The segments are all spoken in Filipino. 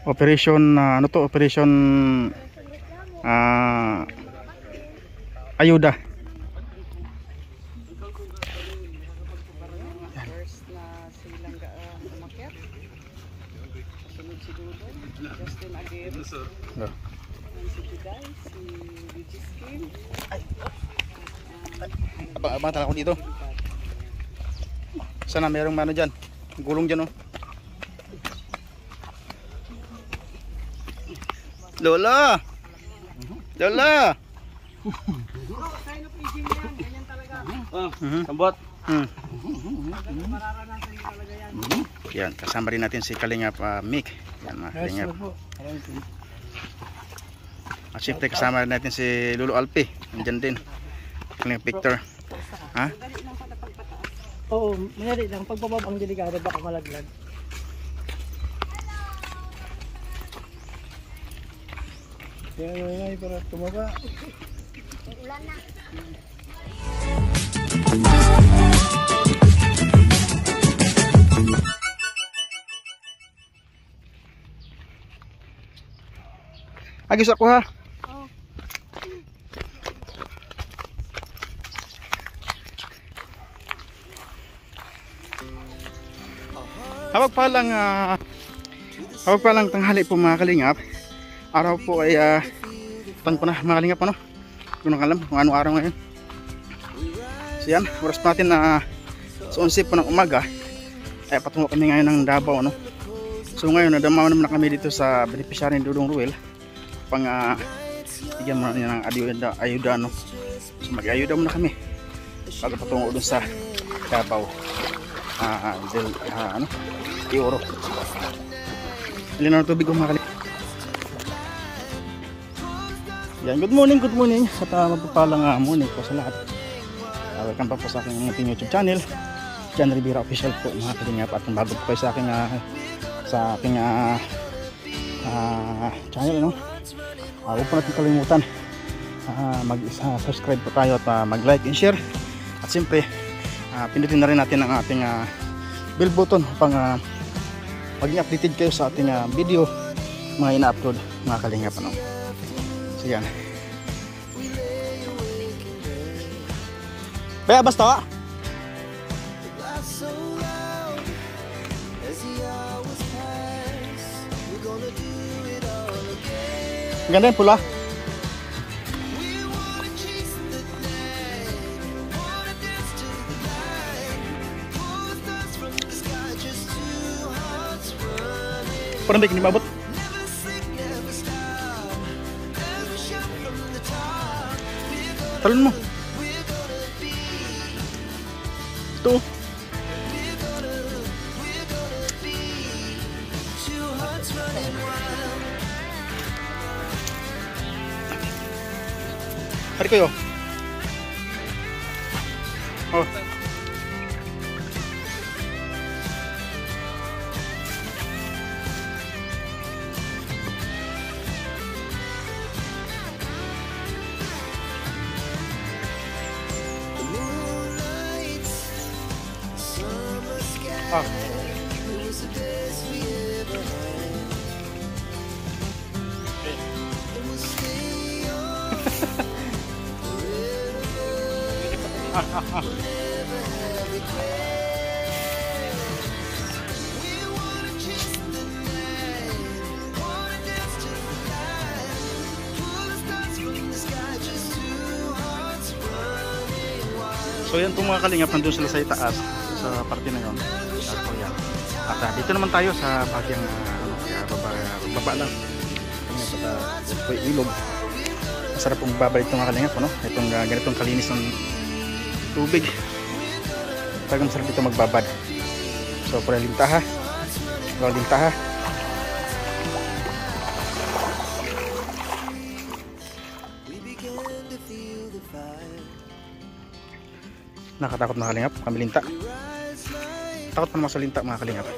Operation ano to? Operation ayuda. First na silang umakyat. Sunod si Dudong, Justin Aguirre, si Juday, si Regis Kim. Abang tala ko dito. Sana mayroong ano dyan, gulong dyan oh. Lola! Lola! Sambot. Yan, kasama rin natin si Kalingap Mick. Yan mga Kalingap. At siyempre kasama rin natin si Lolo Alpi. Nandyan din. Kalingap Victor. Ha? Oo, mayari lang. Pagpabab ang delikado, baka malaglag. Kaya para tumaba. Ulan na. Agis ako ha. Hawag pa lang tanghali po mga Kalingap. Araw po ay tan po na mga Kalingap ano. Kung alam kung anong araw ngayon. So yan, oras pa natin na sa 11 po ng umaga. Ay patungo kami ngayon ng Davao no. So ngayon nadamaw naman na kami dito sa beneficiary ni Dudong Ruel. Pang bigyan mo niya ng ayuda no. So mag-ayuda muna kami bago patungo dun sa Davao. Ioro. Ilan na tubig ko mga Kalingap. Yan, good morning at magpapalang morning po sa lahat. Welcome pa po sa aking YouTube channel, John Rivera Official po mga Kalingap. At kung bago po kayo sa aking channel no? Huwag po natin kalimutan mag-subscribe po tayo at mag-like and share. At siyempre pindutin na rin natin ang ating bell button upang maging updated kayo sa ating video mga ina-upload mga Kalingap ano. So yan. Baya basta ganda yung pula. Parang di kinimabot. Talon mo. Ito. Hari kayo. Oh. Ah. So yan po mga Kalingap, nandun sila sa itaas sa parte na yun. At dito naman tayo sa bagyang baba lang. Ito po yung ilog. Masarap pong babalik itong mga Kalingap no? Itong ganitong kalinis ng tubig. Talagang masarap ito magbabad. So pura lintaha. Lintaha. Nakatakot mga Kalingap, kami linta. Takot pa naman sa linta mga Kalingap.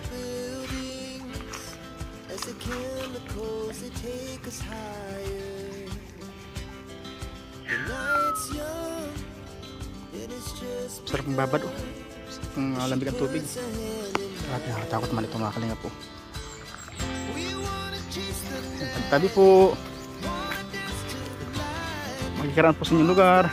Sarap ng babad oh. Ang lamig ang tubig. At nakatakot naman ito mga Kalingap po. tabi po. Magkikaroon po sa inyong lugar.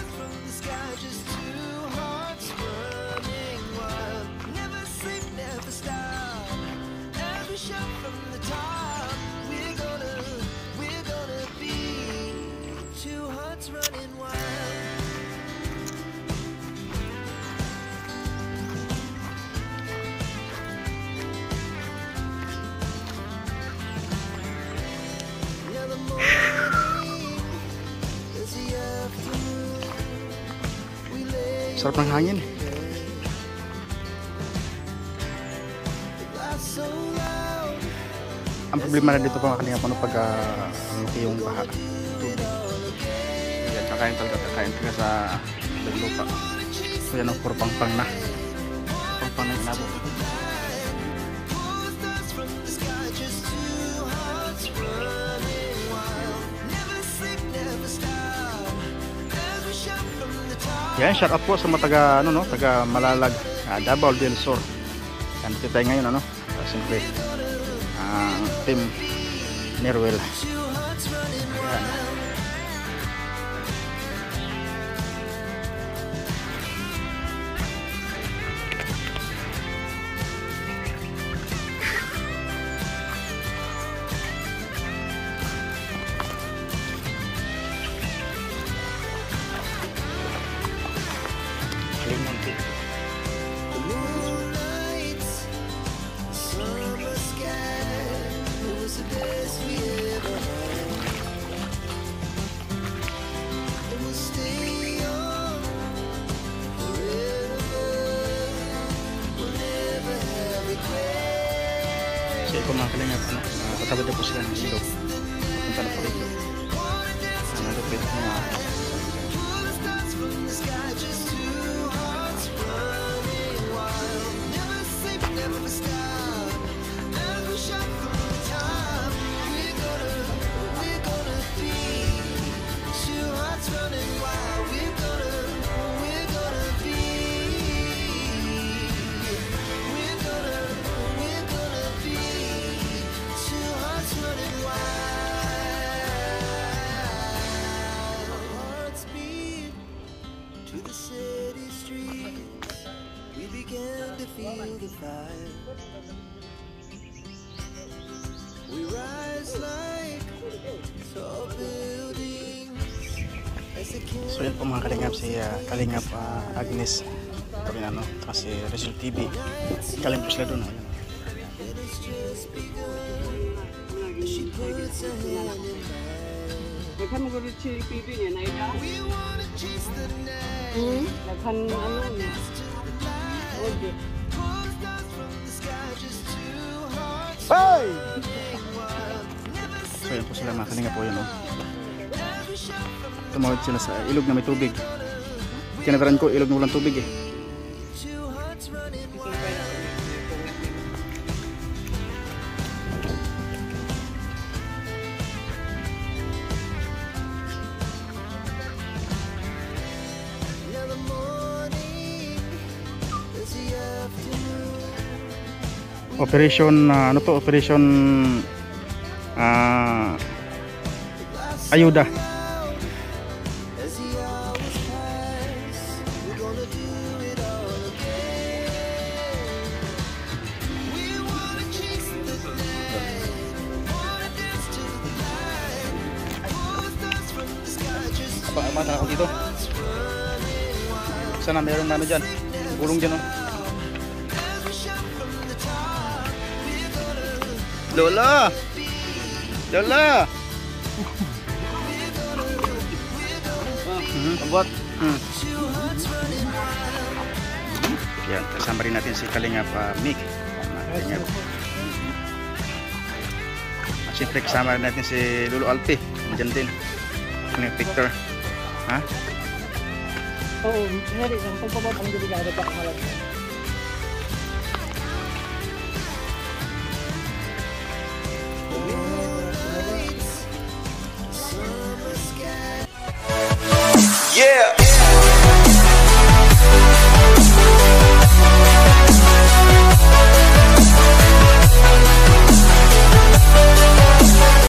Sarap ng hangin. Ang problema na dito mga kalingap pag malaki yung baha. Tubig. Yan, kakain talaga sa lupa. So yan ang puro pangpang na. Pangpang na inabot. Yan, shout out po sa mga taga Malalag, Davao del Sur. Yan, dito tayo ngayon, siyempre, team Nerwell. Yan. Kasi kung mga kalingap, katabi na po sila ng silog. Punta na po rito. Nalupit mga so yan po mga kalingap, si Kalingap Agnes kasi Rizal TV kalim po sila doon. Naghan mo gano'n chili pipi niya na ina? Naghan niya? Okay. Hey! So yan po sila mga kalingap po yun. Tumawid sila sa ilog na may tubig. Kinataran ko ilog na walang tubig eh. Operation Operation ayuda. Mata ako dito. Sana meron na dyan. Gulong dyan. Lola! Lola! Abot. Yan, kasama rin natin si Kalingap Mick. Kalingap. At siyempre kasama rin natin si Lolo Alpi. Diyan din. Kalingap Victor. Ha? Oo, nangyari lang. Pagpabab ang delikado pa malaglag.